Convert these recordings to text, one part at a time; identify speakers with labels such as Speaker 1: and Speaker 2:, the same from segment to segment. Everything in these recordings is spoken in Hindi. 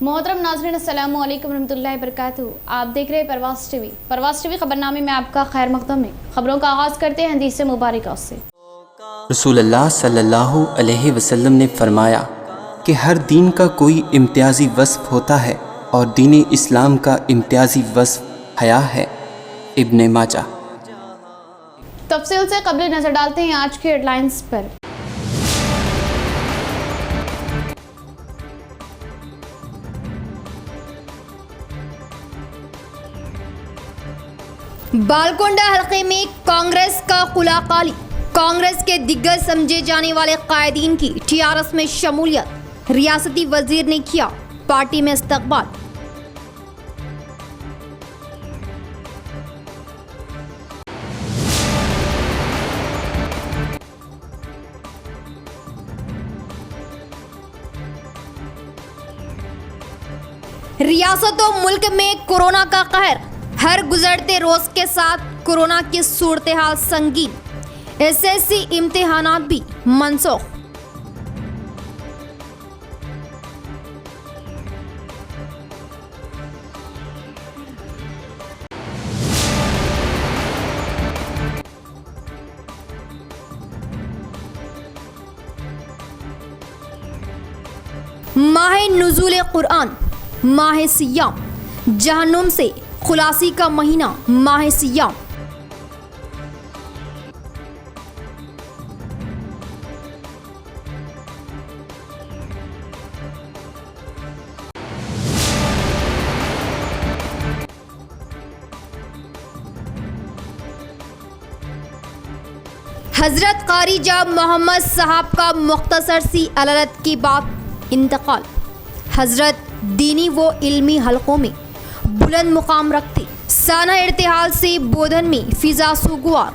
Speaker 1: मोहतरम नाज़रीन अस्सलाम वालेकुम रहमतुल्लाहि व बरकातुहू। आप देख रहे हैं परवास टीवी खबरनामे में आपका खैर मक़दम है। खबरों का आगाज़ करते हैं हदीस मुबारक से।
Speaker 2: रसूलुल्लाह सल्लल्लाहु अलैहि वसल्लम ने फरमाया कि हर दीन का कोई इम्तियाज़ी वस्फ़ होता है और दीन इस्लाम का इम्तियाज़ी वस्फ़ हया है। इब्ने माजा।
Speaker 1: तफसील से कबल नज़र डालते हैं आज के हेडलाइंस पर।
Speaker 3: बालकोंडा हलके में कांग्रेस का कुलाकाली। कांग्रेस के दिग्गज समझे जाने वाले कायदीन की टीआरएस में शमूलियत। रियासती वजीर ने किया पार्टी में इस्तकबाल। रियासतों मुल्क में कोरोना का कहर। हर गुजरते रोज के साथ कोरोना की सूरत हाल संगीन। एसएससी इम्तिहानात भी मनसूख। माह नुज़ूल कुरान, माह सियाम, जहन्नुम से खुलासी का महीना माह सियाम। हजरत कारी जाब मोहम्मद साहब का मुख्तसर सी अदालत की बात इंतकाल। हजरत दीनी व इल्मी हलकों में बुलंद मुकाम रखते। साना इर्तिहाल से बोधन में फिजा सुगवार।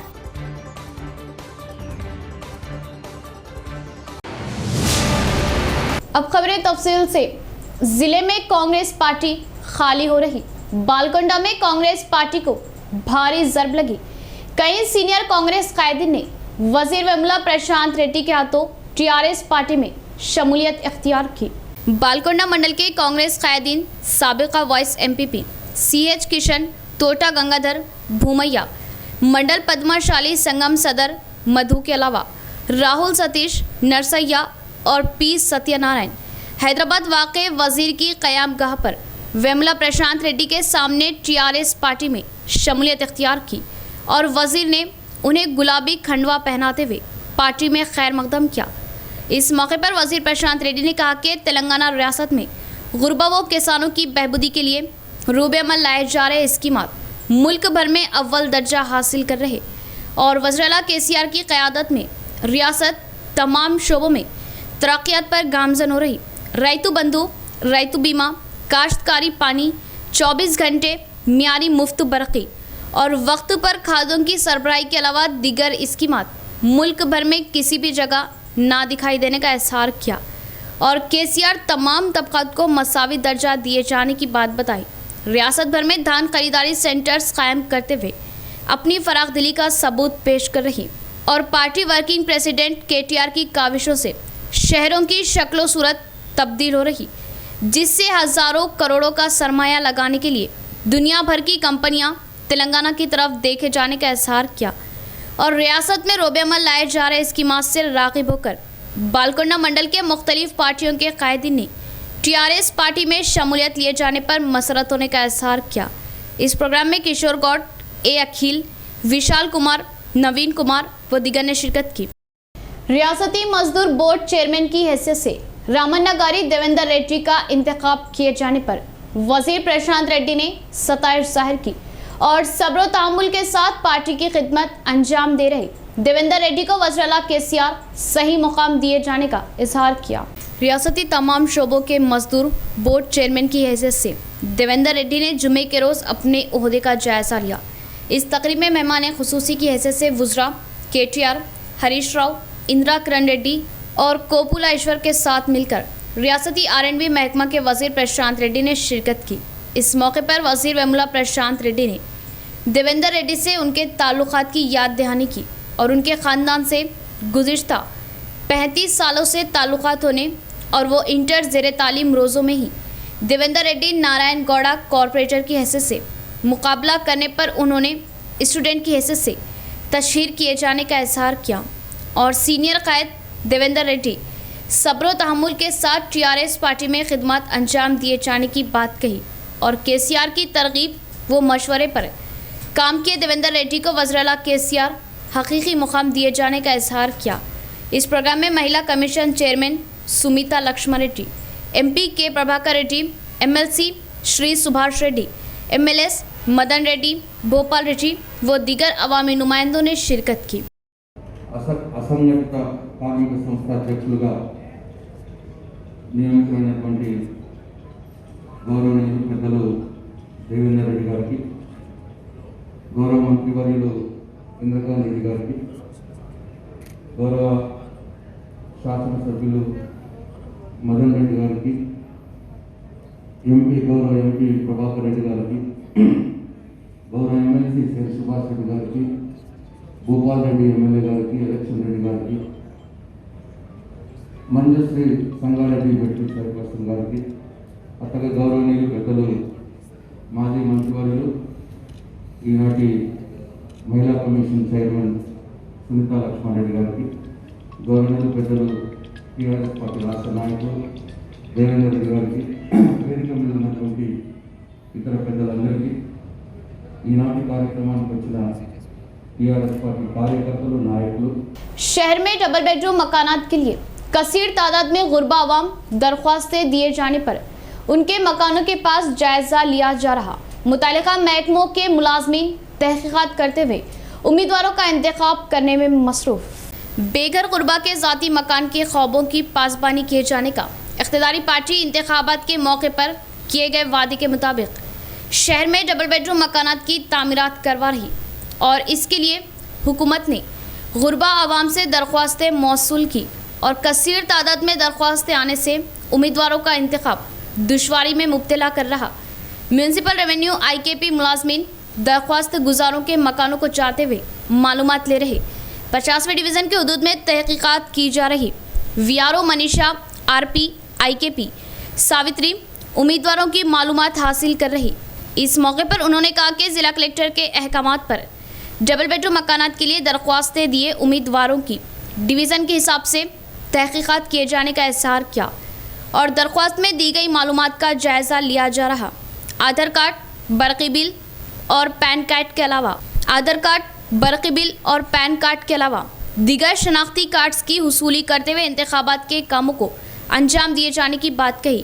Speaker 1: अब खबरें तफसील से। जिले में कांग्रेस पार्टी खाली हो रही। बालकोंडा में कांग्रेस पार्टी को भारी जरब लगी। कई सीनियर कांग्रेस कायदीन ने वजीर वेमुला प्रशांत रेड्डी के हाथों टीआरएस पार्टी में शमूलियत इख्तियार की। बालकोंडा मंडल के कांग्रेस कायदीन साबिका vice MPP CH Kishan, Thota Gangadhar भूमैया, मंडल पद्माशाली संगम सदर मधु के अलावा राहुल सतीश नरसैया और पी सत्यनारायण हैदराबाद वाक़े वजीर की क़यामगाह पर वेमुला प्रशांत रेड्डी के सामने टीआरएस पार्टी में शमूलियत इख्तियार की और वजीर ने उन्हें गुलाबी खंडवा पहनाते हुए पार्टी में खैर मकदम किया। इस मौके पर वजीर प्रशांत रेड्डी ने कहा कि तेलंगाना रियासत में गुरबा व किसानों की बहबूदी के लिए रूबे अमल लाए जा रहे स्कीमात मुल्क भर में अव्वल दर्जा हासिल कर रहे और वज़ीर-ए-आला केसीआर की क़यादत में रियासत तमाम शोबों में तरक्यात पर गामजन हो रही। रैतु बंधु, रैतु बीमा, काश्तकारी पानी, 24 घंटे मियारी मुफ्त बरक़ी और वक्त पर खादों की सरबराही के अलावा दीगर स्कीमात मुल्क भर में किसी भी जगह ना दिखाई देने का इज़हार किया और केसीआर तमाम तबक़ात को मसावी दर्जा दिए जाने की बात बताई। रियासत भर में धान खरीदारी सेंटर्स कायम करते हुए अपनी फराखदिली का सबूत पेश कर रही और पार्टी वर्किंग प्रेसिडेंट केटीआर की काविशों से शहरों की शक्लो सूरत तब्दील हो रही, जिससे हज़ारों करोड़ों का सरमाया लगाने के लिए दुनिया भर की कंपनियां तेलंगाना की तरफ देखे जाने का इज़हार किया और रियासत में रोबे अमल लाए जा रहे स्कीमात से राग़िब होकर बालकोंडा मंडल के मुख्तलिफ पार्टियों के कायदीन ने टीआरएस पार्टी में शमूलियत लिए जाने पर मसरत होने का इज़हार किया। इस प्रोग्राम में किशोर गौड़, ए अखिल, विशाल कुमार, नवीन कुमार व दीगर ने शिरकत की। रियासती मजदूर बोर्ड चेयरमैन की हैसियत से रामन्ना गारी देवेंद्र रेड्डी का इंतखाब किए जाने पर वजीर प्रशांत रेड्डी ने सताइश जाहिर की और सब्र तहम्मुल के साथ पार्टी की खिदमत अंजाम दे रहे देवेंद्र रेड्डी को वज़ीर-ए-आला केसीआर सही मुकाम दिए जाने का इजहार किया। रियासती तमाम शोबों के मजदूर बोर्ड चेयरमैन की हैसियत से देवेंद्र रेड्डी ने जुमे के रोज़ अपने ओहदे का जायज़ा लिया। इस तकरीब में मेहमान खुसूसी की हैसियत से वुज़रा केटीआर, हरीश राव, इंदिरा किरण रेड्डी और कोपुला ईश्वर के साथ मिलकर रियासती R&B महकमा के वजीर प्रशांत रेड्डी ने शिरकत की। इस मौके पर वजीर वेमुला प्रशांत रेड्डी ने देवेंद्र रेड्डी से उनके ताल्लुकात की याद दहानी की और उनके ख़ानदान से गुज़िश्ता 35 सालों से ताल्लुकात होने और वो इंटर ज़ेरे तालीम रोज़ों में ही देवेंद्र रेड्डी नारायण गौड़ा कॉरपोरेटर की हैसियत से मुकाबला करने पर उन्होंने स्टूडेंट की हैसियत से तशहीर किए जाने का इजहार किया और सीनियर कायद देवेंद्र रेड्डी सब्र व तहम्मुल के साथ टीआरएस पार्टी में खिदमत अंजाम दिए जाने की बात कही और केसीआर की तरगीब व मशवरे पर काम किए देवेंद्र रेड्डी को वज़ीर-ए-आला केसीआर हकीकी मुकाम दिए जाने का इजहार किया। इस प्रोग्राम में महिला commission chairman Sumita Laxman Reddy, MP K Prabhakar Reddy, MLC Shri Subhash Reddy, MLS Madan Reddy, Bhopal Reddy व दीगर अवामी नुमाइंदों ने शिरकत की।
Speaker 4: అసంఘటిత కార్మిక సంస్థ అధ్యక్షులుగా నియమితులైనటువంటి గౌరవనీయులు పెద్దలు దేవేంద్ర రెడ్డి గారికి, గౌరవ మంత్రివర్యులు ఇంద్రకాంత్ రెడ్డి గారికి, గౌరవ శాసనసభ్యులు మదన్ రెడ్డి గారికి, గౌరవ ఎంపీ ప్రభాకర్ రెడ్డి గారికి, గౌరవ ఎమ్మెల్సీ శ్రీ సుభాష్ రెడ్డి గారికి, భూపాల్ రెడ్డి ఎమ్మెల్యే గారికి, ఎలక్షన్ రెడ్డి గారికి, మంజశ్రీ సంగారెడ్డి బెట్టి చైర్పర్సన్ గారికి, అట్లాగే గౌరవనీయులు పెద్దలు మాజీ మంత్రివర్యులు ఈనాటి మహిళా కమిషన్ చైర్మన్ సునీతా లక్ష్మణ్ రెడ్డి గారికి, గౌరవనీయులు పెద్దలు టీఆర్ఎస్ పార్టీ రాష్ట్ర నాయకులు దేవేంద్ర రెడ్డి గారికి, వేదిక మీద ఉన్నటువంటి ఇతర పెద్దలందరికీ, ఈనాటి కార్యక్రమానికి వచ్చిన टीआरएस पार्टी कार्यकर्ताओं नायकों।
Speaker 1: शहर में डबल बेडरूम मकानात के लिए कसीर तादाद में गुरबा आवाम दरख्वास्तें दिए जाने पर उनके मकानों के पास जायजा लिया जा रहा। मुतालिका महकमों के मुलाजमीन तहकीकात करते हुए उम्मीदवारों का इंतखाब करने में मसरूफ। बेघर गुरबा के ज़ाती मकान के ख्वाबों की पासबानी किए जाने का इख्तियारी पार्टी इंतखाबात के मौके पर किए गए वादे के मुताबिक शहर में डबल बेडरूम मकानात की तामीरात करवा रही और इसके लिए हुकूमत ने गुरबा आवाम से दरख्वास्तें मौसूल की और कसीर तादाद में दरख्वास्तें आने से उम्मीदवारों का इंतखाब दुश्वारी में मुब्तला कर रहा। म्यूनसिपल रेवेन्यू आईकेपी मुलाजमीन दरख्वास्त गुजारों के मकानों को चाहते हुए मालूमात ले रहे। 50वें डिवीज़न के हदूद में तहकीकात की जा रही। वीआरओ मनीषा आरपी आईकेपी सावित्री उम्मीदवारों की मालूमात हासिल कर रही। इस मौके पर उन्होंने कहा कि ज़िला कलेक्टर के अहकामात पर डबल बेडरूम मकानात के लिए दरख्वास्तें दिए उम्मीदवारों की डिवीज़न के हिसाब से तहकीकात किए जाने का इजहार किया और दरख्वास्त में दी गई मालूमात का जायज़ा लिया जा रहा। आधार कार्ड, बरक़ी बिल और पैन कार्ड के अलावा दीगर शनाख्ती कार्ड्स की वसूली करते हुए इंतखाबात के कामों को अंजाम दिए जाने की बात कही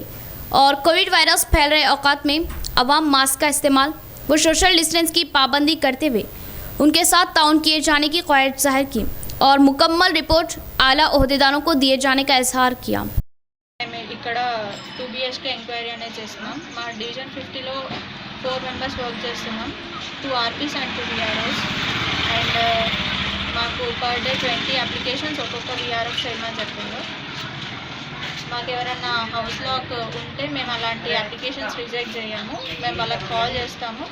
Speaker 1: और कोविड वायरस फैल रहे औकात में अवाम मास्क का इस्तेमाल व सोशल डिस्टेंस की पाबंदी करते हुए उनके साथ ताउन किए जाने की ख्वाहिश जाहिर की और मुकम्मल रिपोर्ट आला ओहदेदारों को दिए जाने का इजहार किया।
Speaker 5: ఇక్కడ 2 BHK ఎంక్వైరీ అనేది చేస్తున్నాం। మా డివిజన్ 50లో 4 మెంబర్స్ వర్క్ చేస్తున్నాం, 2 RPs అండ్ 2 VROs అండ్ మాకు పర్ డే 20 అప్లికేషన్స్ ఒక్కొక్క VRO చేయమని చెప్పిండు। మాకు ఎవరైనా హౌస్ లాక్ ఉంటే మేము అలాంటి అప్లికేషన్స్ రిజెక్ట్ చేయము, మేము వాళ్ళకి కాల్ చేస్తాము।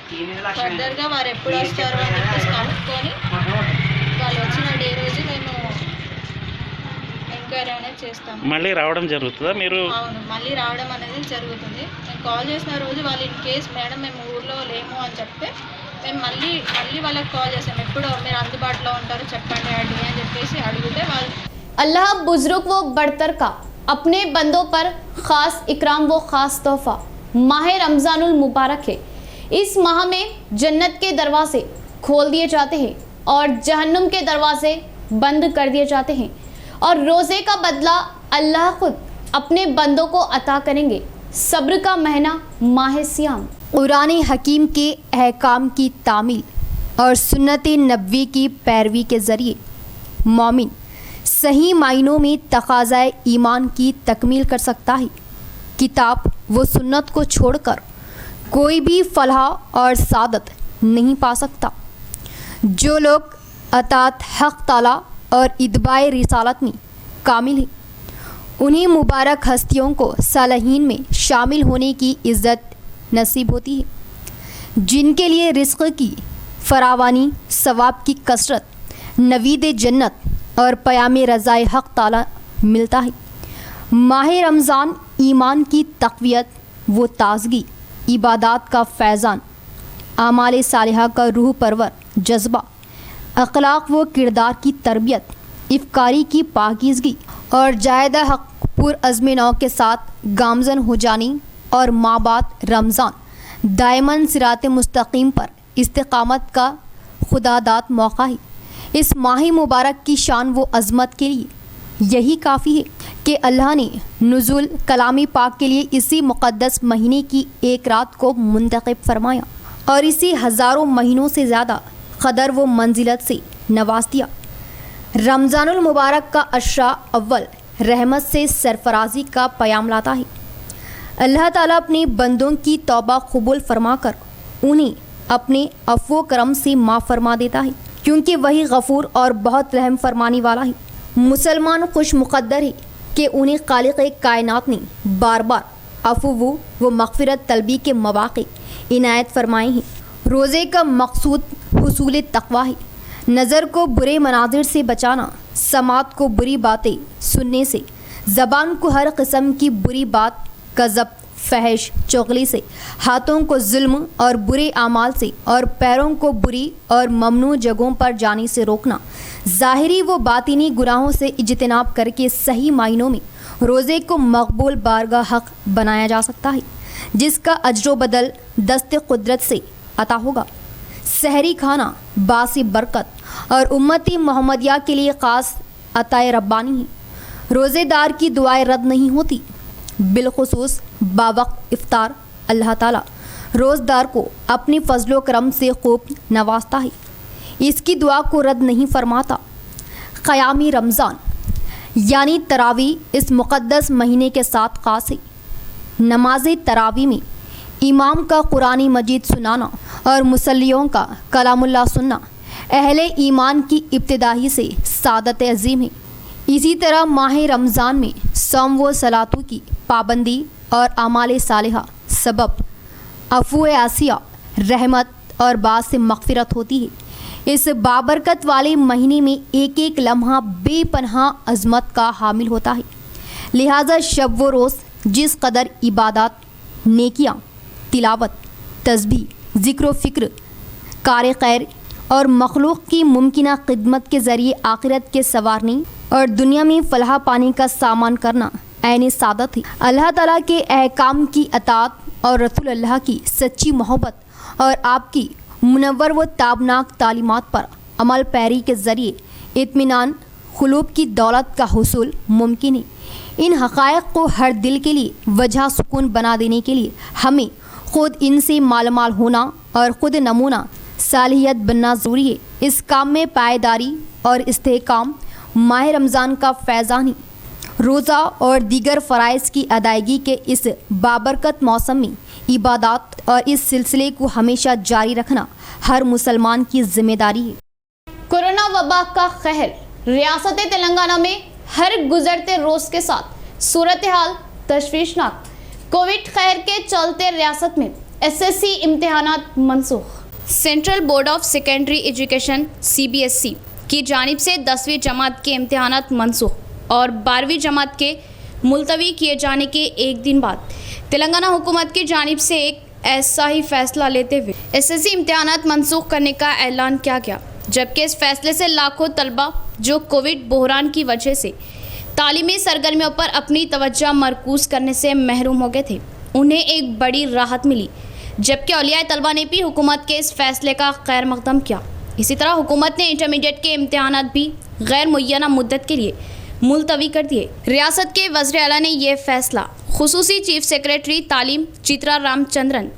Speaker 5: ఫర్దర్గా వారు ఎప్పుడు వస్తారో అని చెప్పేసి కనుక్కొని వాళ్ళు వచ్చిన డే రోజు మేము ఎంక్వైరీ అనేది చేస్తాము।
Speaker 6: మళ్ళీ రావడం జరుగుతుందా మీరు?
Speaker 5: అవును, మళ్ళీ రావడం అనేది జరుగుతుంది। మేము కాల్ చేసిన రోజు వాళ్ళు ఇన్ కేస్ మేడం మేము ఊర్లో లేము అని చెప్తే మేము మళ్ళీ వాళ్ళకి కాల్ చేస్తాం, ఎప్పుడు మీరు అందుబాటులో ఉంటారో చెప్పండి అని చెప్పేసి అడిగితే వాళ్ళు
Speaker 1: अल्लाह बुजुर्ग व बड़तर का अपने बंदों पर ख़ास इकराम व ख़ास तोहफ़ा माह रमज़ानुल मुबारक है। इस माह में जन्नत के दरवाजे खोल दिए जाते हैं और जहन्नुम के दरवाजे बंद कर दिए जाते हैं और रोज़े का बदला अल्लाह खुद अपने बंदों को अता करेंगे। सब्र का महीना माह सियाम।
Speaker 3: कुरान हकीम के अहकाम की तामील और सुन्नत नबवी की पैरवी के ज़रिए मौमिन सही मायनों में तकाज़ाए ईमान की तकमील कर सकता है। किताब व सुन्नत को छोड़कर कोई भी फलाह और सादत नहीं पा सकता। जो लोग अतात हक़ ताला और इत्बाए रिसालत में कामिल हैं, उन्हें मुबारक हस्तियों को सालहीन में शामिल होने की इज़्ज़त नसीब होती है। जिनके लिए रिज़्क़ की फरावानी, सवाब की कसरत, नवीद जन्नत और पयाम रज़ाए हक़ ताला मिलता है। माह रमज़ान ईमान की तक़वियत वो ताजगी, इबादत का फैज़ान, आमाल सालिहा का रूह परवर जज्बा, अखलाक व किरदार की तरबियत, इफ्कारी की पाकीज़गी और जायदा हक पुरअज़्म नौ के साथ गामज़न हो जानी और माबाद रमज़ान दायमन सिरात मुस्तकीम पर इस्तिकामत का खुदादात मौका है। इस माह मुबारक की शान व अज़मत के लिए यही काफ़ी है कि अल्लाह ने नुज़ुल कलामी पाक के लिए इसी मुक़द्दस महीने की एक रात को मुंतखब फरमाया और इसी हज़ारों महीनों से ज़्यादा क़दर व मंजिलत से नवाज दिया। रमज़ानुल मुबारक का अशरा अव्वल रहमत से सरफराजी का पयाम लाता है। अल्लाह ताला अपने बंदों की तौबा कबूल फरमाकर उन्हें अपने अफ़्व करम से माफ़ फरमा देता है, क्योंकि वही गफ़ूर और बहुत रहम फरमाने वाला है। मुसलमान खुश मुक़द्दर है कि उन्हें खालिक़ कायनात ने बार बार अफ़्व व मग़फ़िरत तलबी के मौक़े इनायत फरमाए हैं। रोज़े का मकसूद हुसूल तक़वा है। नज़र को बुरे मनाजिर से बचाना, समात को बुरी बातें सुनने से, ज़बान को हर किस्म की बुरी बात, कज़ब, फहश, चुगली से, हाथों को जुल्म और बुरे आमाल से और पैरों को बुरी और ममनू जगहों पर जाने से रोकना, ज़ाहिरी व बातिनी गुनाहों से इज्तिनाब करके सही मायनों में रोज़े को मकबूल बारगाह हक़ बनाया जा सकता है, जिसका अजर बदल दस्त कुदरत से अता होगा। सहरी खाना बासी बरकत और उम्मती मोहम्मदिया के लिए ख़ास अताए रब्बानी है। रोज़ेदार की दुआएं रद्द नहीं होती, बिलखुसूस बावक्त इफ्तार अल्लाह ताला रोज़दार को अपनी फजलो करम से खूब नवाजता है, इसकी दुआ को रद्द नहीं फरमाता। क़यामी रमज़ान यानी तरावी इस मुक़द्दस महीने के साथ ख़ास है। नमाज तरावी में इमाम का कुरानी मजीद सुनाना और मुसल्लियों का कलामुल्लाह सुनना अहले ईमान की इब्तिदाई से सादत अज़ीम है। इसी तरह माह रमज़ान में सौम व सलातों की पाबंदी और आमाल सालिहा सबब अफ़्व आसिया, रहमत और बात से मग़फ़िरत होती है। इस बाबरकत वाले महीने में एक एक लम्हा बेपनाह अज़मत का हामिल होता है। लिहाजा शब व रोज़ जिस कदर इबादत, नेकियां, तिलावत, तस्बीह, ज़िक्र फ़िक्र, कार खैर और मखलूक की मुमकिना खिदमत के ज़रिए आखिरत के संवारने और दुनिया में फलाह पाने का सामान करना ऐन सादत है। अल्लाह ताला के अहकाम की अतात और रसूल अल्लाह की सच्ची मोहब्बत और आपकी मुनव्वर व ताबनाक तालीमात पर अमल पैरी के ज़रिए इत्मीनान खुलूब की दौलत का हुसूल मुमकिन है। इन हक़ाइक़ को हर दिल के लिए वजह सुकून बना देने के लिए हमें ख़ुद इनसे मालमाल होना और ख़ुद नमूना सालियत बनना ज़रूरी है। इस काम में पायदारी और इस्तेहकाम माह रमज़ान का फैज़ान है। रोज़ा और दीगर फ़राइज़ की अदायगी के इस बाबरकत मौसम में इबादत और इस सिलसिले को हमेशा जारी रखना हर मुसलमान की ज़िम्मेदारी है।
Speaker 1: कोरोना वबा का कहर रियासत तेलंगाना में हर गुजरते रोज़ के साथ सूरत हाल तशवीशनाक। कोविड कहर के चलते रियासत में SSC इम्तिहानात Mansukh. Central board of secondary education CBSE की जानिब से 10वीं जमात के इम्तिहानात मनसूख और 12वीं जमात के मुलतवी किए जाने के एक दिन बाद तेलंगाना हुकूमत की जानिब से एक ऐसा ही फैसला लेते हुए एसएससी इम्तिहानात मनसूख करने का ऐलान किया गया, जबकि इस फैसले से लाखों तलबा जो कोविड बहरान की वजह से तालीमी सरगर्मियों पर अपनी तवज्जो मरकूज़ करने से महरूम हो गए थे, उन्हें एक बड़ी राहत मिली। जबकि औलिया तलबा ने भी हुकूमत के इस फैसले का खैर मकदम किया। इसी तरह हुकूमत ने इंटरमीडिएट के इम्तिहानात भी गैर मुय्यना मुद्दत के लिए मुलतवी कर दिए। रियासत के वज़ीर आला ने यह फैसला खुसूसी चीफ सेक्रेटरी तालीम चित्रा रामचंद्रन,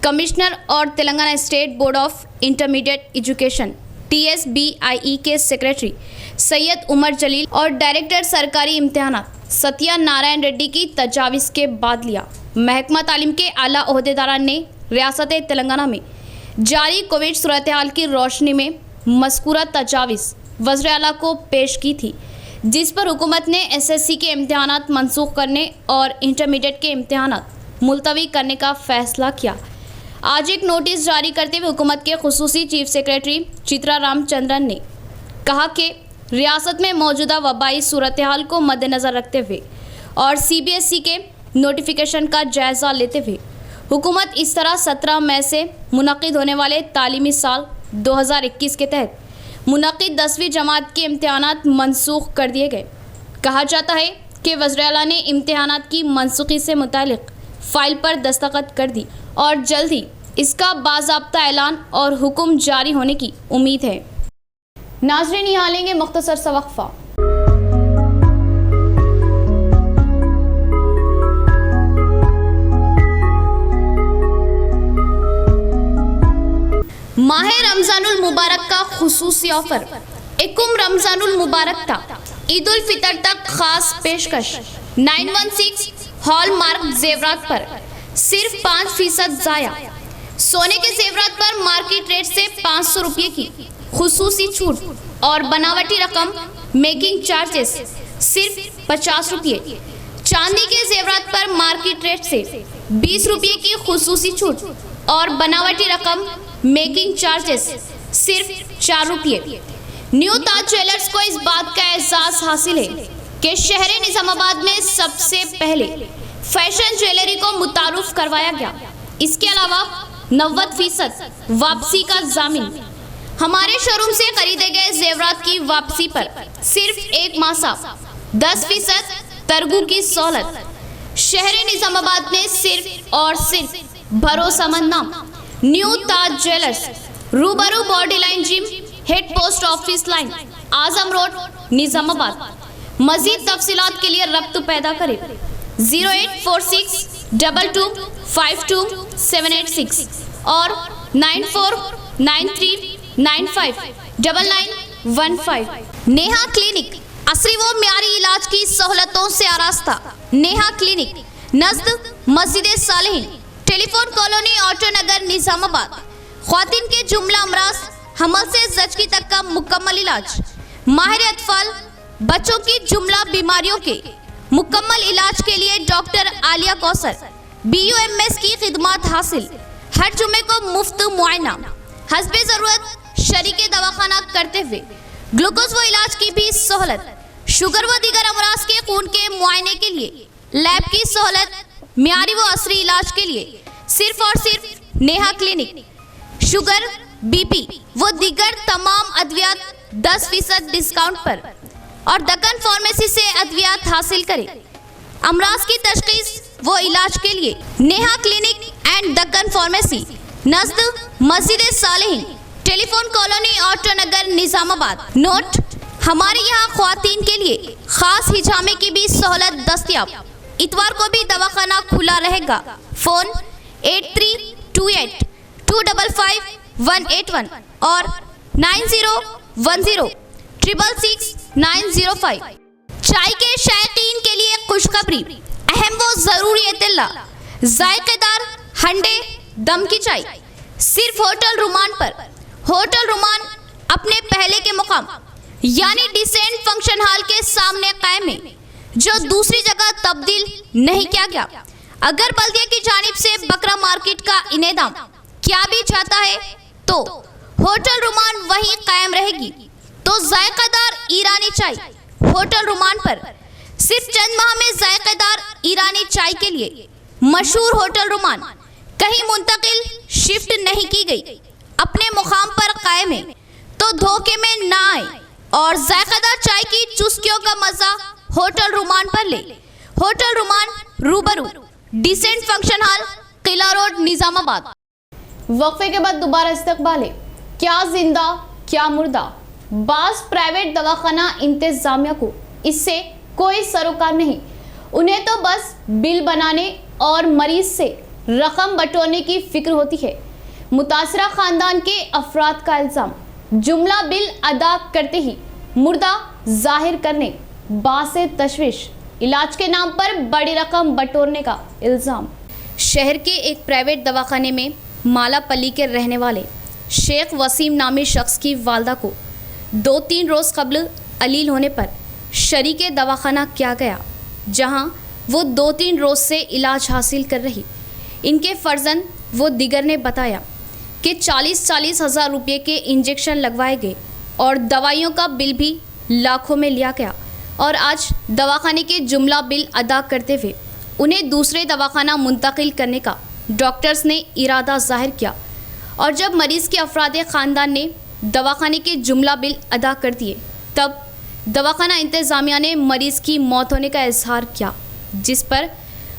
Speaker 1: कमिश्नर और Telangana state board of intermediate education TSBIE के सेक्रेटरी सैयद उमर जलील और डायरेक्टर सरकारी इम्तिहानात सत्या नारायण रेड्डी की तजावीज़ के बाद लिया। महकमा तालीम के आला ओहदेदारान ने रियासत तेलंगाना में जारी कोविड सूरत हाल की रोशनी में मज़कूरा तजावीज़ वज़ीर आला को पेश की थी, जिस पर हुकूमत ने SSC के इम्तिहानात मनसूख करने और इंटरमीडिएट के इम्तिहानात मुलतवी करने का फ़ैसला किया। आज एक नोटिस जारी करते हुए हुकूमत के खुसूसी चीफ सेक्रेटरी चित्रा रामचंद्रन ने कहा कि रियासत में मौजूदा वबाई सूरत हाल को मद्देनज़र रखते हुए और CBSE के नोटिफिकेशन का जायज़ा लेते हुए हुकूमत इस तरह 17 मई से मुनक़िद होने वाले तालीमी साल 2021 के तहत मुनक़िद 10वीं जमात के इम्तिहानात मनसूख कर दिए गए। कहा जाता है कि वज़ीर-ए-आला ने इम्तिहानात की मनसूखी से मुतालिक फ़ाइल पर दस्तखत कर दी और जल्द ही इसका बाज़ाब्ता ऐलान और हुक्म जारी होने की उम्मीद है। नाज़रीन, यहाँ लेंगे मुख्तसर सा वक्फ़ा। माह रमज़ानुल मुबारक का खुसूसी ऑफर, इकुम रमज़ानुल मुबारक था ईद उल फितर तक खास पेशकश 916 हॉलमार्क जेवरात पर सिर्फ 5% ज़ाया। सोने के जेवरात पर मार्केट रेट से 500 रुपये की खुसूसी छूट और बनावटी रकम मेकिंग चार्जेस सिर्फ 50 रुपये। चांदी के जेवरात पर मार्केट रेट से 20 रुपये की खुसूसी छूट और बनावटी रकम मेकिंग चार्जेस सिर्फ 4 रुपये। न्यू ताज ज्वेलर्स को इस बात का एहसास हासिल है कि शहर निजामाबाद में सबसे पहले फैशन ज्वेलरी को मुतारुफ करवाया गया। इसके अलावा 90% वापसी का जामिन। हमारे शोरूम से खरीदे गए जेवरात की वापसी पर सिर्फ 1 माह 10% तरगु की सहूलत। शहर निजामाबाद में सिर्फ और सिर्फ भरोसेमंद नाम new Taj jewellers, Rubaru body line gym, head post office line, Azam road, Nizamabad. मजीद तफसीलात के लिए रब्त पैदा करें 0846 22 52 786 और 9493 95 9915। नेहा क्लिनिक, असरी व म्यारी इलाज की सहूलतों से आरास्ता। नेहा क्लिनिक नज़द मस्जिद Saleheen, telephone colony, auto Nagar, Nizamabad. ख्वातीन के जुमला अमराज, हमल से जचकी तक का मुकम्मल इलाज। माहिर अतफाल, बच्चों की जुमला बीमारियों के मुकम्मल इलाज के लिए डॉक्टर आलिया कौसर BUMS की खिदमत हासिल। हर जुमे को मुफ्त मुआयना, हस्बे ज़रूरत शरीके दवाखाना करते हुए ग्लूकोज व इलाज की भी सहूलत। शुगर व दीगर अमराज के खून के मुआयने के लिए लैब की सहूलत। म्यारी व असरी इलाज के लिए सिर्फ और सिर्फ नेहा क्लिनिक। शुगर, BP वो दीगर तमाम अद्वियात 10% डिस्काउंट पर और दक्कन फार्मेसी से अद्वियात हासिल करें। अमराज की तशखीस वो इलाज के लिए Neha clinic and Deccan pharmacy, नज़द मस्जिद Saleheen, telephone colony, auto Nagar, Nizamabad. Note, हमारे यहाँ ख्वातीन के लिए खास हिजामे की भी सहूलत दस्तयाब। इतवार को भी दवाखाना खुला रहेगा। फ़ोन 8328 255 181 और 9010 666 905। चाय के शायकीन के लिए खुशखबरी, अहम व ज़रूरी इत्तला, जायकेदार हंडे दम की चाय सिर्फ होटल रुमान पर। होटल रुमान अपने पहले के मुकाम यानी डिसेंट फंक्शन हॉल के सामने कायम है, जो दूसरी जगह तब्दील नहीं किया गया। अगर बल्दिया की जानिब से बकरा मार्केट का इनेदाम क्या भी चाहता है तो होटल रुमान वहीं कायम रहेगी। तो जायकादार ईरानी चाय होटल रुमान पर। सिर्फ चंद माह में जायकेदार ईरानी चाय के लिए मशहूर होटल रुमान कहीं मुंतकिल शिफ्ट नहीं की गई, अपने मुकाम पर कायम है। तो धोखे में ना आए और जायकेदार चाय की चुस्कियों का मजा होटल रुमान पर ले। होटल रुमान, रूबरू डिसेंट फंक्शन हॉल, किला रोड, निजामाबाद। वक्फे के बाद दोबारा इस्तकबाल है। क्या जिंदा क्या मुर्दा। बास प्राइवेट दवाखाना इंतजामिया को इससे कोई सरोकार नहीं। उन्हें तो बस बिल बनाने और मरीज से रकम बटोरने की फिक्र होती है। मुतासरा खानदान के अफराद का इल्ज़ाम, जुमला बिल अदा करते ही मुर्दा जाहिर करने, बासे तशविश, इलाज के नाम पर बड़ी रकम बटोरने का इल्ज़ाम। शहर के एक प्राइवेट दवाखाने में मालापल्ली के रहने वाले शेख वसीम नामी शख्स की वालदा को 2-3 रोज़ कबल अलील होने पर शरीके दवाखाना किया गया, जहां वो 2-3 रोज़ से इलाज हासिल कर रही। इनके फर्जंद वो दिगर ने बताया कि 40-40 हज़ार रुपये के इंजेक्शन लगवाए गए और दवाइयों का बिल भी लाखों में लिया गया। और आज दवाखाने के जुमला बिल अदा करते हुए उन्हें दूसरे दवाखाना मुंतकिल करने का डॉक्टर्स ने इरादा जाहिर किया और जब मरीज़ के अफराद ख़ानदान ने दवाखाने के जुमला बिल अदा कर दिए तब दवाखाना इंतज़ामिया ने मरीज़ की मौत होने का इजहार किया, जिस पर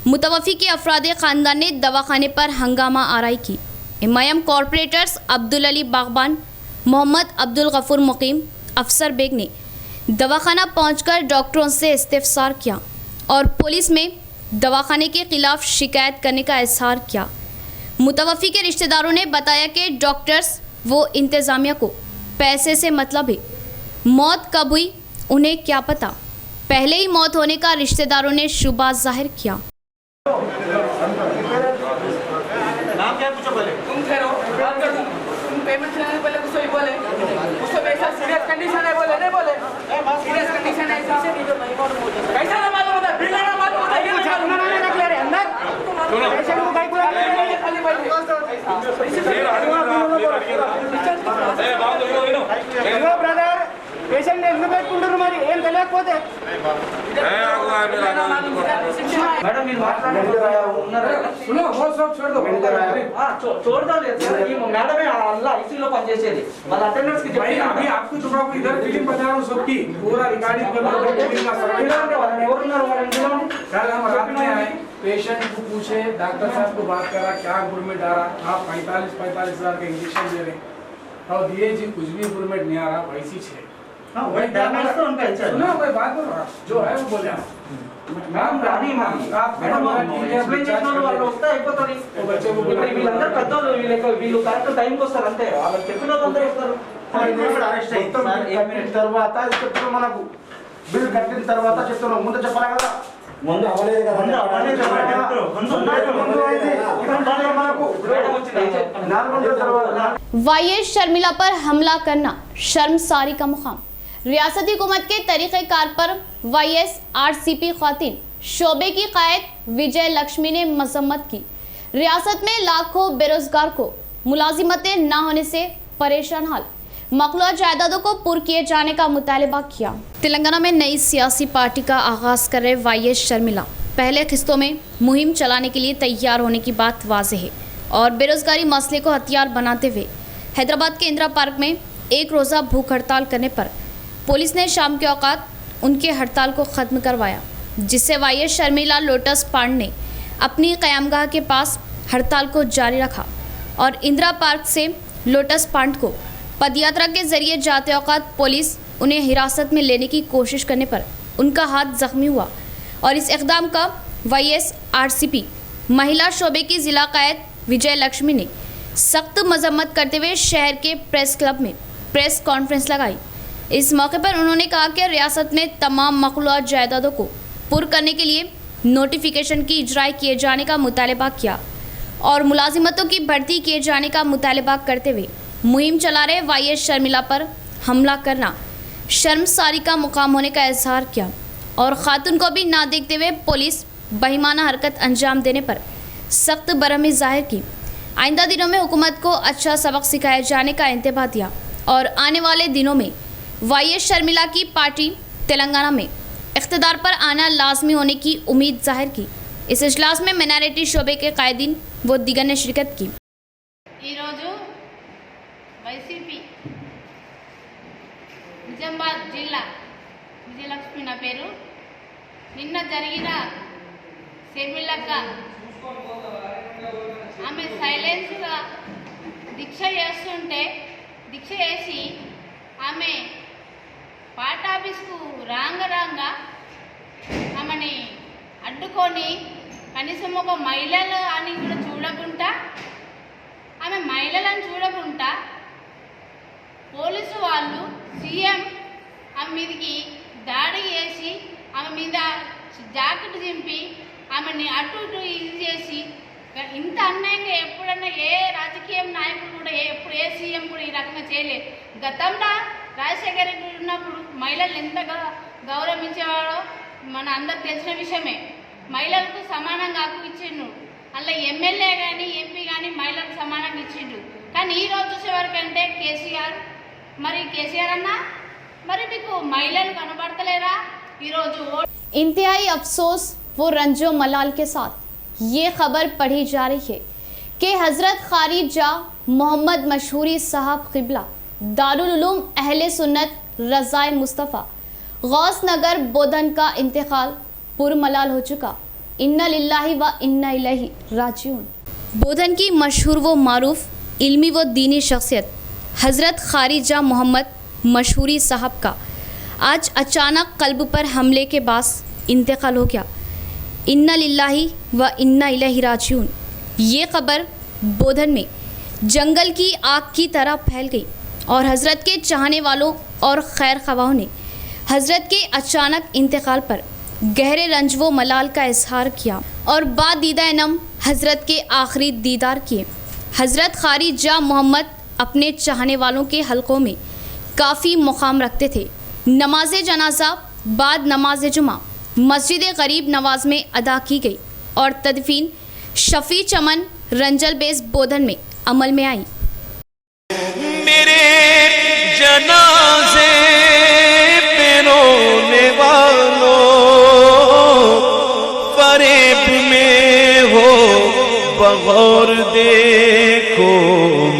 Speaker 1: मुतवफ़ी के अफराद ख़ानदान ने दवाखाने पर हंगामा आराई की। एमआईएम कॉरपोरेटर्स अब्दुल अली बागबान, मोहम्मद अब्दुल गफूर मुकीम, अफसर बेग ने दवाखाना पहुंचकर डॉक्टरों से इस्तिफसार किया और पुलिस में दवाखाने के खिलाफ शिकायत करने का इजहार किया। मुतवफ़ी के रिश्तेदारों ने बताया कि डॉक्टर्स वो इंतज़ामिया को पैसे से मतलब है, मौत कब हुई उन्हें क्या पता, पहले ही मौत होने का रिश्तेदारों ने शुबा जाहिर किया।
Speaker 6: नाम क्या है पूछो पहले।
Speaker 7: तुम ठहरो, बात कर दूं। तुम पेमेंट लेने पहले उसको ही बोले। उसको ऐसा सीरियस कंडीशन है बोले, नहीं बोले। सीरियस कंडीशन है ऐसा कैसा ना मालूम होता है, बिल ना मालूम होता है, ये ना मालूम होता है, रख ले रे अंदर। पेशेंट को भाई पूरा खाली बैठ हेलो ब्रदर, पेशेंट ने ఎందుకు పెట్టుకుంటారు మరి ఏం తెలియకపోతే मैडम మీరు మాట్లాడండి सुनो वो सब छोड़ दो छोड़ दो ये मैडम है अल्लाह इसी लो పని చేసేది వాళ్ళ అటెండర్స్ కి చెప్పి अभी आपको तो आपको इधर फीलिंग बता रहा हूं सबकी पूरा रिकॉर्डिंग कर लो फीलिंग का सब इलाके वाले ఎవరు ఉన్నారు వాళ్ళని कल हम रात में आए पेशेंट को पूछे डॉक्टर साहब को बात करा क्या इम्प्रूवमेंट आ रहा आप 45 हज़ार का इंजेक्शन दे रहे और दिए जी कुछ भी इम्प्रूवमेंट नहीं आ रहा वैसी छे हां वही डैमेज तो उनका है सुनो कोई बात बोलो जो है वो बोले मैम रानी मैम आप मैडम एक्सप्लेनेशन వాళ్ళు వస్తా అయిపోతది ఓ బच्चे को వీళ్ళందరూ పెద్దోళ్ళు వీళ్ళు కరెక్ట్ టైం కి వస్తారు అంతే వాళ్ళకి చెప్పినదంతా వస్తారు అరెస్ట్ అయ్యారు సార్ 1 మినిట్ తర్వాత చెప్తాను మనకు బిల్ కట్టిన తర్వాత చెప్తాను ముందు చెప్పరా కదా ముందు అవలేదు కదా ముందు అవలేదు ముందు అయితే ఇక్కడ మనకు మేడం వచ్చింది 4 గంటల తర్వాత
Speaker 1: वाईएस शर्मिला पर हमला करना शर्मसारी का मुकाम। रियासती हुकूमत के तरीक़ेकार पर वाईएस आरसीपी खातिन शोबे की कायद विजय लक्ष्मी ने मजम्मत की। रियासत में लाखों बेरोजगार को मुलाजिमतें न होने से परेशान हाल, मखलूआ जायदादों को पुर किए जाने का मुतालबा किया। तेलंगाना में नई सियासी पार्टी का आगाज कर रहे वाईएस शर्मिला पहले किस्तों में मुहिम चलाने के लिए तैयार होने की बात वाज़ेह है और बेरोजगारी मसले को हथियार बनाते हुए हैदराबाद के इंदिरा पार्क में एक रोज़ा भूख हड़ताल करने पर पुलिस ने शाम के औकात उनके हड़ताल को ख़त्म करवाया, जिससे वाईएस शर्मिला लोटस पांड ने अपनी क़यामगाह के पास हड़ताल को जारी रखा और इंदिरा पार्क से लोटस पांड को पदयात्रा के जरिए जाते औकात पुलिस उन्हें हिरासत में लेने की कोशिश करने पर उनका हाथ जख्मी हुआ और इस इक़दाम का वाईएस आरसीपी महिला शोबे की ज़िला कायद विजय लक्ष्मी ने सख्त मजम्मत करते हुए शहर के प्रेस क्लब में प्रेस कॉन्फ्रेंस लगाई। इस मौके पर उन्होंने कहा कि रियासत में तमाम मखलूआ जायदादों को पुर करने के लिए नोटिफिकेशन की इजराई किए जाने का मुतालबा किया और मुलाजिमतों की भर्ती किए जाने का मुतालबा करते हुए मुहिम चला रहे वाईएस शर्मिला पर हमला करना शर्मसारी का मुकाम होने का इजहार किया और खातून को भी ना देखते हुए पुलिस बेईमाना हरकत अंजाम देने पर सख्त बरहमी जाहिर की। आइंदा दिनों में हुकूमत को अच्छा सबक सिखाए जाने का इंतबाह दिया और आने वाले दिनों में वाईएस शर्मिला की पार्टी तेलंगाना में इख्तिदार पर आना लाजमी होने की उम्मीद जाहिर की। इस इजलास में मिनारिटी शोबे के कायदीन व दीगर ने शिरकत की।
Speaker 8: వైసీపీ నిజామాబాద్ జిల్లా విజయలక్ష్మి నా పేరు. నిన్న జరిగిన షర్మిలక్క ఆమె సైలెన్స్గా దీక్ష చేసి ఆమె పార్టీ ఆఫీస్కు రాంగ ఆమెని అడ్డుకొని కనీసం ఒక మహిళలు అని కూడా చూడకుండా ఆమె మహిళలను చూడకుండా పోలీసు వాళ్ళు సీఎం ఆమె మీదకి దాడి చేసి ఆమె మీద జాకెట్ దింపి ఆమెని అటు ఇటు ఇది చేసి ఇంత అన్యాయంగా ఎప్పుడన్నా ఏ రాజకీయ నాయకుడు కూడా ఎప్పుడు ఏ సీఎం కూడా ఈ రకంగా చేయలేదు. గతంలో రాజశేఖర రెడ్డి ఉన్నప్పుడు మహిళలు ఎంత గౌరవించేవాడో మన అందరికి తెలిసిన విషయమే. మహిళలకు సమానంగా హక్కు ఇచ్చిండు. అలా ఎమ్మెల్యే కానీ ఎంపీ కానీ మహిళలకు సమానంగా ఇచ్చిండు. కానీ ఈరోజు చూసేవరకంటే కేసీఆర్ అన్న మరి మీకు మహిళలు కనబడతలేరా? ఈరోజు
Speaker 1: इंतहाई अफसोस वो रंजो मलाल के साथ ये खबर पढ़ी जा रही है कि हज़रत खारिजा मोहम्मद मशहूरी साहब क़िबला दारुल उलूम अहले सुन्नत रज़ाए मुस्तफ़ा गौस नगर बोधन का इंतकाल पुरमलाल हो चुका। इन्ना लिल्लाहि व इन्ना इलैहि राजिऊन। बोधन की मशहूर व मारूफ इल्मी व दीनी शख्सियत हज़रत खारिजा मोहम्मद मशहूरी साहब का आज अचानक कल्ब पर हमले के बाद इंतकाल हो गया। इन्ना लिल्लाहि व इन्ना इलैहि राजिऊन। ये खबर बोधन में जंगल की आग की तरह फैल गई और हज़रत के चाहने वालों और खैर ख्वाहों ने हज़रत के अचानक इंतकाल पर गहरे रंज व मलाल का इजहार किया और बाद दीदा नम हज़रत के आखिरी दीदार किए। हज़रत खारिजा मोहम्मद अपने चाहने वालों के हलकों में काफ़ी मुकाम रखते थे। नमाज जनाजा बाद नमाज जुमा मस्जिद गरीब नवाज में अदा की गई और तदफीन शफ़ी चमन रंजल बेस बोधन में अमल में आई।
Speaker 6: मेरे जनाजे पे रोने वालों फरेब में हो बगौर देखो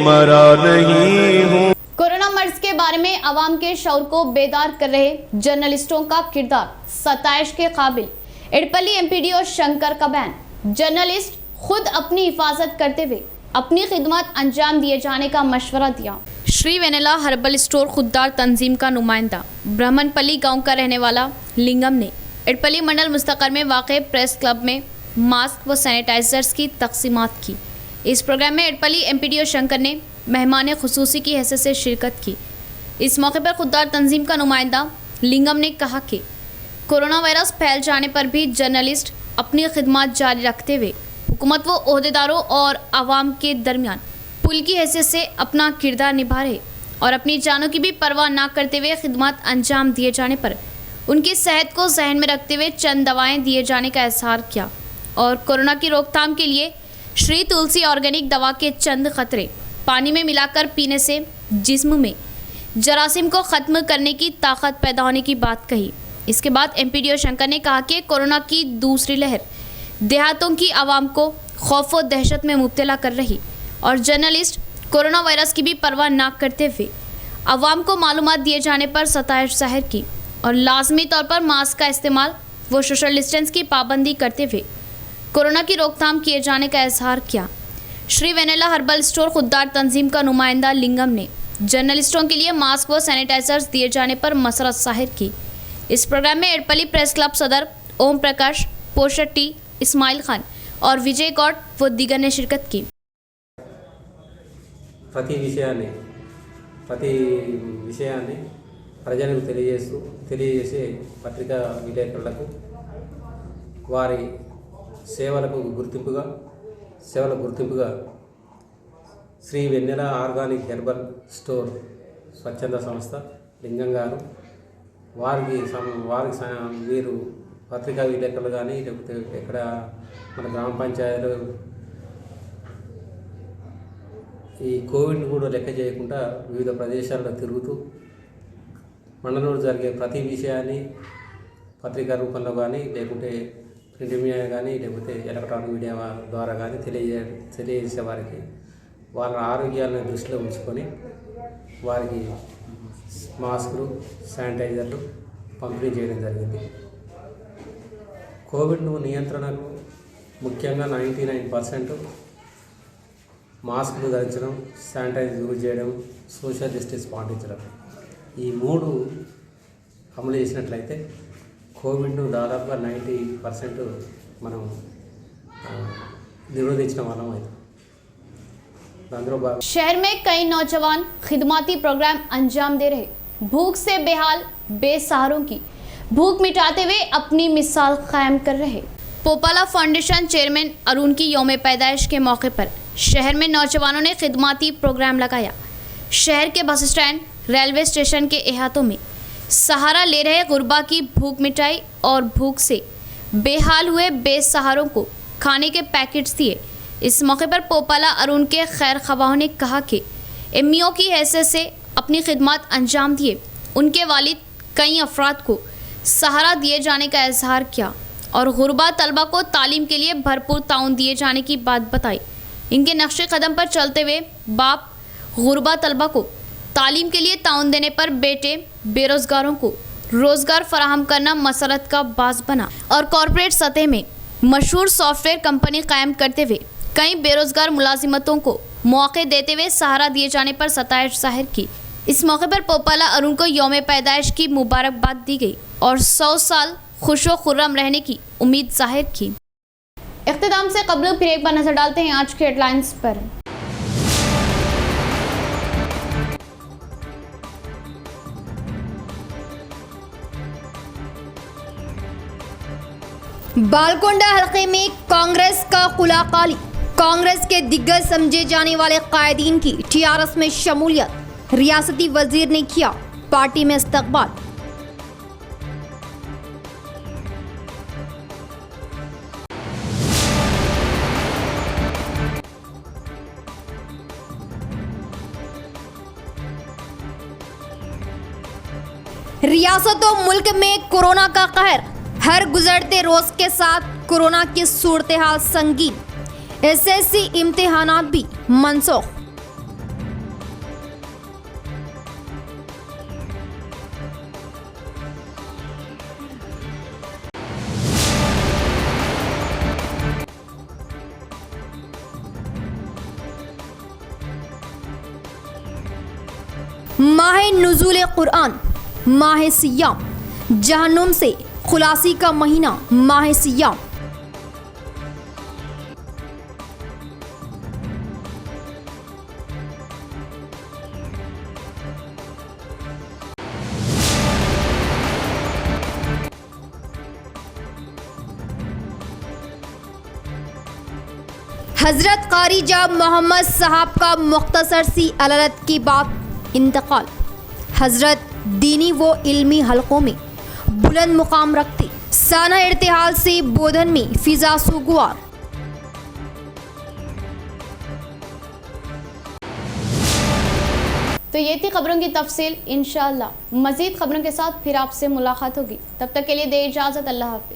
Speaker 6: मरा नहीं हूँ।
Speaker 1: कोरोना मर्ज के बारे में आवाम के शऊर को बेदार कर रहे जर्नलिस्टों का किरदार सताइश के काबिल। एडपल्ली एमपीडीओ शंकर का बयान। जर्नलिस्ट खुद अपनी हिफाजत करते हुए अपनी खिदमत अंजाम दिए जाने का मशवरा दिया। श्री वेनेला हर्बल स्टोर खुददार तंजीम का नुमाइंदा ब्राह्मणपल्ली गांव का रहने वाला लिंगम ने एडपल्ली मंडल मुस्तकर में वाक़े प्रेस क्लब में मास्क व सैनिटाइजर्स की तकसीमात की। इस प्रोग्राम में एडपल्ली एमपीडीओ शंकर ने मेहमान खुसूसी की हैसियत से शिरकत की। इस मौके पर खुददार तंजीम का नुमाइंदा लिंगम ने कहा कि कोरोना वायरस फैल जाने पर भी जर्नलिस्ट अपनी खिदमत जारी रखते हुए हुकूमत व ओहदेदारों और आवाम के दरमियान पुल की हैसियत से अपना किरदार निभा रहे और अपनी जानों की भी परवाह ना करते हुए खिदमत अंजाम दिए जाने पर उनकी सेहत को जहन में रखते हुए चंद दवाएं दिए जाने का इजहार किया और कोरोना की रोकथाम के लिए श्री तुलसी ऑर्गेनिक दवा के चंद खतरे पानी में मिलाकर पीने से जिस्म में जरासीम को ख़त्म करने की ताकत पैदा होने की बात कही। इसके बाद एमपीडीओ शंकर ने कहा कि कोरोना की दूसरी लहर देहातों की आवाम को खौफ व दहशत में मुब्तला कर रही और जर्नलिस्ट कोरोना वायरस की भी परवाह ना करते हुए आवाम को मालूमात दिए जाने पर सताइश जाहिर की और लाजमी तौर पर मास्क का इस्तेमाल व सोशल डिस्टेंस की पाबंदी करते हुए कोरोना की रोकथाम किए जाने का इजहार किया। श्री वेनेला हर्बल स्टोर खुददार तंजीम का नुमाइंदा लिंगम ने जर्नलिस्टों के लिए मास्क व सैनिटाइजर्स दिए जाने पर मसरत जाहिर की। इस प्रोग्राम में एडपल्ली प्रेस क्लब सदर ओम प्रकाश पोशट्टी इस्माइल खान और विजय गौड व दीगर ने शिरकत की।
Speaker 9: ప్రతి విషయాన్ని ప్రజలకు తెలియజేసే పత్రికా విలేకరులకు వారి సేవల గుర్తింపుగా శ్రీ వెన్నెల ఆర్గానిక్ హెర్బల్ స్టోర్ స్వచ్ఛంద సంస్థ లింగం గారు వారికి వీరు పత్రికా విలేకరులు కానీ లేకపోతే ఎక్కడ మన గ్రామ పంచాయతీలు ఈ కోవిడ్ని కూడా లెక్క చేయకుండా వివిధ ప్రదేశాల్లో తిరుగుతూ మండలంలో జరిగే ప్రతి విషయాన్ని పత్రికా రూపంలో కానీ లేకుంటే ప్రింట్ మీడియా కానీ లేకపోతే ఎలక్ట్రానిక్ మీడియా ద్వారా కానీ తెలియజేసే వారికి వాళ్ళ ఆరోగ్యాలను దృష్టిలో ఉంచుకొని వారికి మాస్కులు శానిటైజర్లు పంపిణీ చేయడం జరిగింది। కోవిడ్ను నియంత్రణకు ముఖ్యంగా 99% మాస్కులు ధరించడం, శానిటైజర్ యూజ్ చేయడం, సోషల్ డిస్టెన్స్ పాటించడం ఈ మూడు అమలు చేసినట్లయితే కోవిడ్ను దాదాపుగా 90% మనం నిరోధించిన వాళ్ళం అవుతాం।
Speaker 1: शहर में कई नौजवान खिदमती प्रोग्राम अंजाम दे रहे भूख से बेहाल बेसहारों की भूख मिटाते हुए अपनी मिसाल कायम कर रहे। पोपाला फाउंडेशन चेयरमैन अरुण की यौम पैदाइश के मौके पर शहर में नौजवानों ने खिदमती प्रोग्राम लगाया। शहर के बस स्टैंड रेलवे स्टेशन के अहातों में सहारा ले रहे गुरबा की भूख मिटाई और भूख से बेहाल हुए बेसहारों को खाने के पैकेट्स दिए। इस मौके पर पोपाला अरुण के खैर ख्वाहों ने कहा कि एमईओ की हैसियत से अपनी खिदमत अंजाम दिए उनके वालिद कई अफराद को सहारा दिए जाने का इजहार किया और गुरबा तलबा को तालीम के लिए भरपूर ताउन दिए जाने की बात बताई। इनके नक्शे कदम पर चलते हुए बाप गुरबा तलबा को तालीम के लिए ताउन देने पर बेटे बेरोजगारों को रोजगार फराहम करना मसरत का बाज बना और कॉरपोरेट सतह में मशहूर सॉफ्टवेयर कंपनी कायम करते हुए कई बेरोजगार मुलाजिमतों को मौके देते हुए सहारा दिए जाने पर सताइश जाहिर की। इस मौके पर पोपाला अरुण को यौम पैदाइश की मुबारकबाद दी गई और 100 साल खुशो खुर्रम रहने की उम्मीद जाहिर की। इख्तिताम से कबल फिर एक बार नजर डालते हैं आज के हेडलाइंस पर।
Speaker 3: बालकोंडा हलके में कांग्रेस का कुलाकाली। कांग्रेस के दिग्गज समझे जाने वाले कायदीन की टीआरएस में शमूलियत। रियासती वजीर ने किया पार्टी में इस्तकबाल। रियासतों मुल्क में कोरोना का कहर। हर गुजरते रोज के साथ कोरोना की सूरत हाल संगीन। एसएससी इम्तिहानात भी मनसूख। माह नुज़ूल कुरान, माह सियाम, जहन्नुम से खुलासी का महीना माह सियाम। हजरत कारी जा मोहम्मद साहब का मुख्तसर सी अदालत की बात इंतकाल। हजरत दीनी व इल्मी हलकों में बुलंद मुकाम रखते। साना इर्तिहाल से बोधन में फिजा सुगवार।
Speaker 1: तो ये थी खबरों की तफसील। इंशाअल्लाह मजीद खबरों के साथ फिर आपसे मुलाकात होगी। तब तक के लिए दे इजाज़त। अल्लाह हाफिज़।